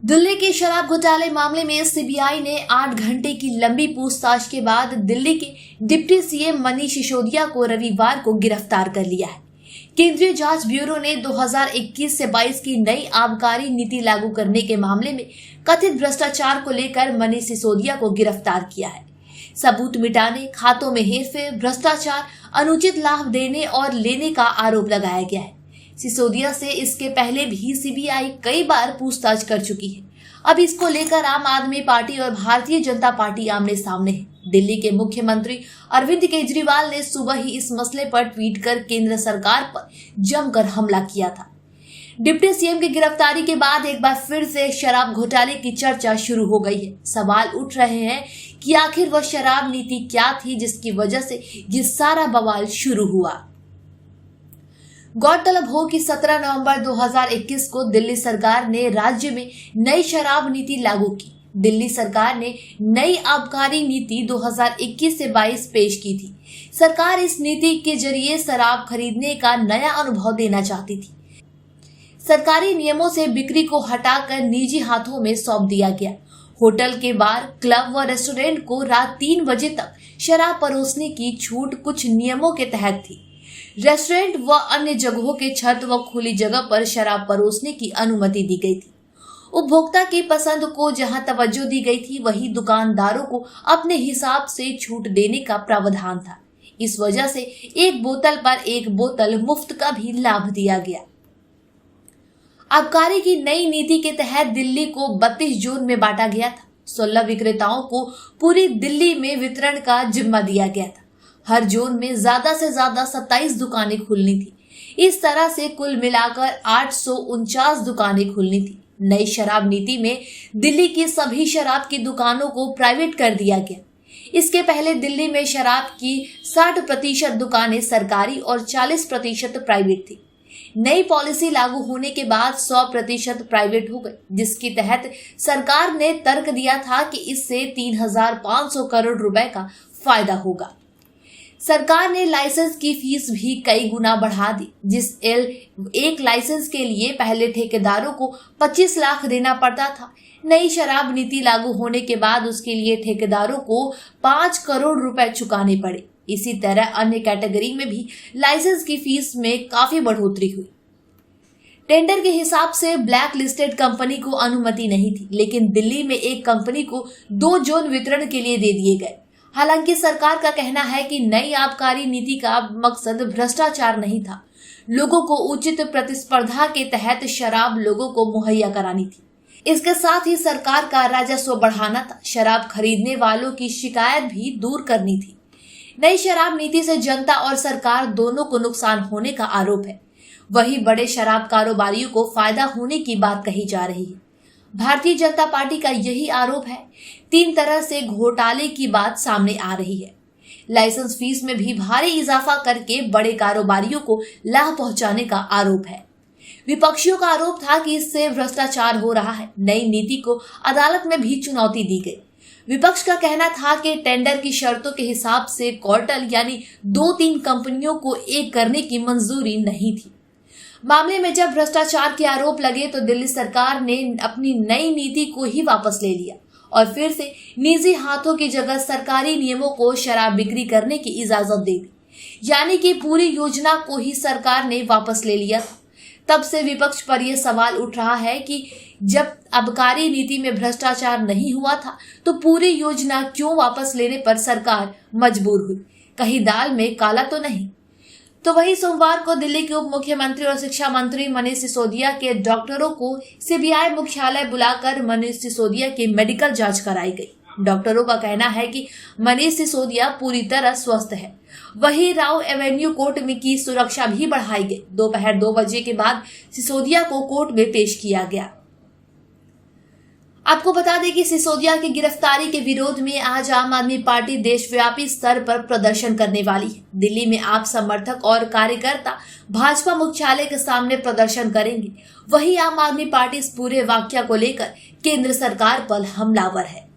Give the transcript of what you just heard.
दिल्ली के शराब घोटाले मामले में सीबीआई ने 8 घंटे की लंबी पूछताछ के बाद दिल्ली के डिप्टी सीएम मनीष सिसोदिया को रविवार को गिरफ्तार कर लिया है। केंद्रीय जांच ब्यूरो ने 2021 से 22 की नई आबकारी नीति लागू करने के मामले में कथित भ्रष्टाचार को लेकर मनीष सिसोदिया को गिरफ्तार किया है। सबूत मिटाने, खातों में हेरफेर, भ्रष्टाचार, अनुचित लाभ देने और लेने का आरोप लगाया गया है। सिसोदिया से इसके पहले भी सीबीआई कई बार पूछताछ कर चुकी है। अब इसको लेकर आम आदमी पार्टी और भारतीय जनता पार्टी आमने सामने है। दिल्ली के मुख्यमंत्री अरविंद केजरीवाल ने सुबह ही इस मसले पर ट्वीट कर केंद्र सरकार पर जमकर हमला किया था। डिप्टी सीएम की गिरफ्तारी के बाद एक बार फिर से शराब घोटाले की चर्चा शुरू हो गई है। सवाल उठ रहे हैं कि आखिर वह शराब नीति क्या थी जिसकी वजह से ये सारा बवाल शुरू हुआ। गौरतलब हो कि 17 नवंबर 2021 को दिल्ली सरकार ने राज्य में नई शराब नीति लागू की। दिल्ली सरकार ने नई आबकारी नीति 2021 से 22 पेश की थी। सरकार इस नीति के जरिए शराब खरीदने का नया अनुभव देना चाहती थी। सरकारी नियमों से बिक्री को हटाकर निजी हाथों में सौंप दिया गया। होटल के बार, क्लब व रेस्टोरेंट को रात 3 बजे तक शराब परोसने की छूट कुछ नियमों के तहत थी। रेस्टोरेंट व अन्य जगहों के छत व खुली जगह पर शराब परोसने की अनुमति दी गई थी। उपभोक्ता की पसंद को जहां तवज्जो दी गई थी, वहीं दुकानदारों को अपने हिसाब से छूट देने का प्रावधान था। इस वजह से एक बोतल पर एक बोतल मुफ्त का भी लाभ दिया गया। आबकारी की नई नीति के तहत दिल्ली को 32 जोन में बांटा गया था। 16 विक्रेताओं को पूरी दिल्ली में वितरण का जिम्मा दिया गया था। हर जोन में ज्यादा से ज्यादा 27 दुकानें खुलनी थी। इस तरह से कुल मिलाकर 849 दुकानें खुलनी थी। नई शराब नीति में दिल्ली की सभी शराब की दुकानों को प्राइवेट कर दिया गया। इसके पहले दिल्ली में शराब की 60% दुकानें सरकारी और 40% प्राइवेट थी। नई पॉलिसी लागू होने के बाद 100% प्राइवेट हो गई, जिसके तहत सरकार ने तर्क दिया था कि इससे 3,500 करोड़ रुपए का फायदा होगा। सरकार ने लाइसेंस की फीस भी कई गुना बढ़ा दी। एक लाइसेंस के लिए पहले ठेकेदारों को 25 लाख देना पड़ता था। नई शराब नीति लागू होने के बाद उसके लिए ठेकेदारों को 5 करोड़ रुपए चुकाने पड़े। इसी तरह अन्य कैटेगरी में भी लाइसेंस की फीस में काफी बढ़ोतरी हुई। टेंडर के हिसाब से ब्लैक लिस्टेड कंपनी को अनुमति नहीं थी, लेकिन दिल्ली में एक कंपनी को 2 जोन वितरण के लिए दे दिए गए। हालांकि सरकार का कहना है कि नई आबकारी नीति का मकसद भ्रष्टाचार नहीं था। लोगों को उचित प्रतिस्पर्धा के तहत शराब लोगों को मुहैया करानी थी। इसके साथ ही सरकार का राजस्व बढ़ाना था। शराब खरीदने वालों की शिकायत भी दूर करनी थी। नई शराब नीति से जनता और सरकार दोनों को नुकसान होने का आरोप है। वहीं बड़े शराब कारोबारियों को फायदा होने की बात कही जा रही है। भारतीय जनता पार्टी का यही आरोप है। 3 तरह से घोटाले की बात सामने आ रही है। लाइसेंस फीस में भी भारी इजाफा करके बड़े कारोबारियों को लाभ पहुंचाने का आरोप है। विपक्षियों का आरोप था कि इससे भ्रष्टाचार हो रहा है। नई नीति को अदालत में भी चुनौती दी गई। विपक्ष का कहना था कि टेंडर की शर्तों के हिसाब से क्वार्टर यानी 2-3 कंपनियों को एक करने की मंजूरी नहीं थी। मामले में जब भ्रष्टाचार के आरोप लगे तो दिल्ली सरकार ने अपनी नई नीति को ही वापस ले लिया और फिर से निजी हाथों की जगह सरकारी नियमों को शराब बिक्री करने की इजाजत दे दी। यानी कि पूरी योजना को ही सरकार ने वापस ले लिया। तब से विपक्ष पर यह सवाल उठ रहा है कि जब आबकारी नीति में भ्रष्टाचार नहीं हुआ था तो पूरी योजना क्यों वापस लेने पर सरकार मजबूर हुई? कहीं दाल में काला तो नहीं? तो वही सोमवार को दिल्ली के उप मुख्यमंत्री और शिक्षा मंत्री मनीष सिसोदिया के डॉक्टरों को सीबीआई मुख्यालय बुलाकर मनीष सिसोदिया की मेडिकल जांच कराई गई। डॉक्टरों का कहना है कि मनीष सिसोदिया पूरी तरह स्वस्थ है। वहीं राव एवेन्यू कोर्ट में की सुरक्षा भी बढ़ाई गई। दोपहर 2 बजे के बाद सिसोदिया को कोर्ट में पेश किया गया। आपको बता दें कि सिसोदिया की गिरफ्तारी के विरोध में आज आम आदमी पार्टी देशव्यापी स्तर पर प्रदर्शन करने वाली है। दिल्ली में आप समर्थक और कार्यकर्ता भाजपा मुख्यालय के सामने प्रदर्शन करेंगे। वहीं आम आदमी पार्टी इस पूरे वाकया को लेकर केंद्र सरकार पर हमलावर है।